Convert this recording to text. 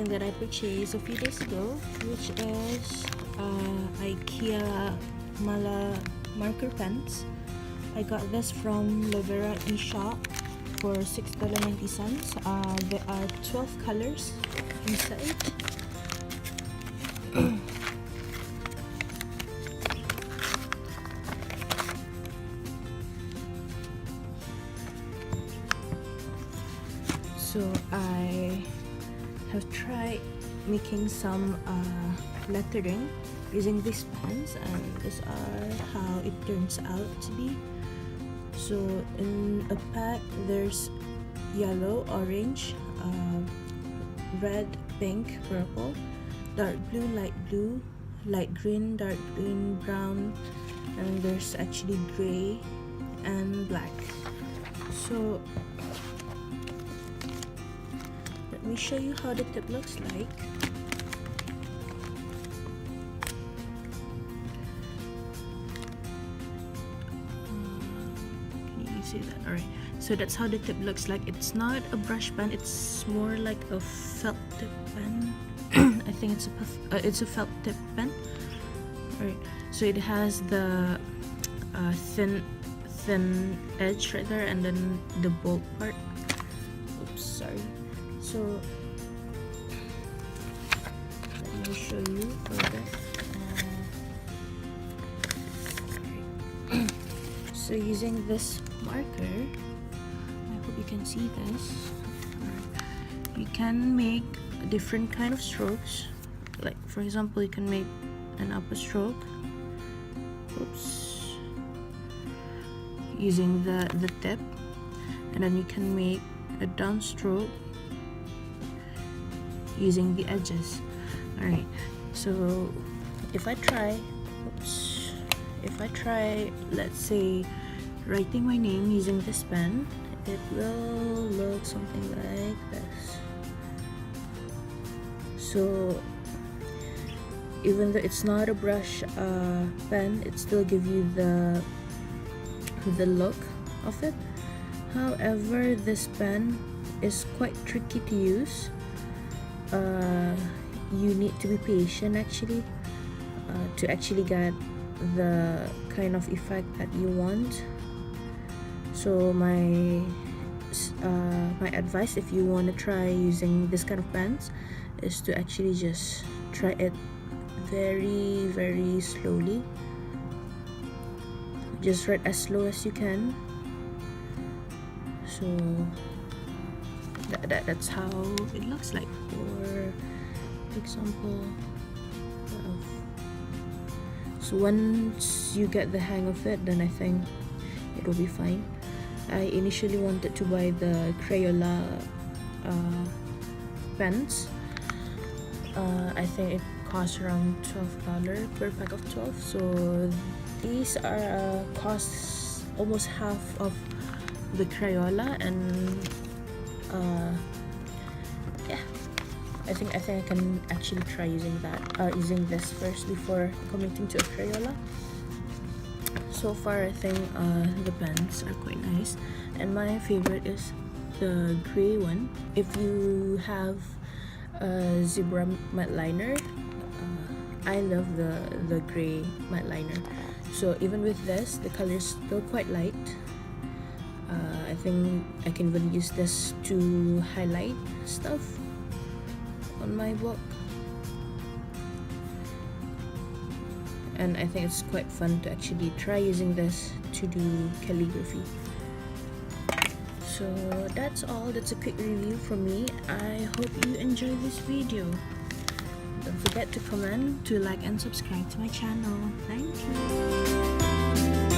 something that I purchased a few days ago, which is IKEA Mala Marker Pens. I got this from Lovera E-Shop for $6.90. There are 12 colors inside. So I have tried making some lettering using these pens, and these are how it turns out to be. So in a pack there's yellow, orange, red, pink, purple, dark blue, light green, dark green, brown, and there's actually gray and black. So let me show you how the tip looks like. Can you see that? Alright, so that's how the tip looks like. It's not a brush pen, it's more like a felt tip pen. I think it's a felt tip pen. Alright, so it has the thin edge right there, and then the bold part. Oops, sorry. So let me show you further. So using this marker, I hope you can see this. You can make different kind of strokes. Like for example, you can make an upper stroke. Oops. Using the tip, and then you can make a down stroke using the edges. Alright, so if I try, let's say, writing my name using this pen, it will look something like this. So even though it's not a brush pen, it still gives you the look of it. However, this pen is quite tricky to use. You need to be patient actually to actually get the kind of effect that you want. So my advice, if you want to try using this kind of pens, is to actually just try it very, very slowly. Just write as slow as you can. So that's how it looks like. For example, so once you get the hang of it, then I think it will be fine. I initially wanted to buy the Crayola pens. I think it costs around $12 per pack of 12. So these are costs almost half of the Crayola, and yeah, I think I can actually try using using this first before committing to a Crayola. So far I think the pens are quite nice, and my favorite is the gray one. If you have a zebra matte liner, I love the gray matte liner. So even with this, the color is still quite light. I think I can even use this to highlight stuff on my book, and I think it's quite fun to actually try using this to do calligraphy. So that's all. That's a quick review from me. I hope you enjoyed this video. Don't forget to comment, to like and subscribe to my channel. Thank you.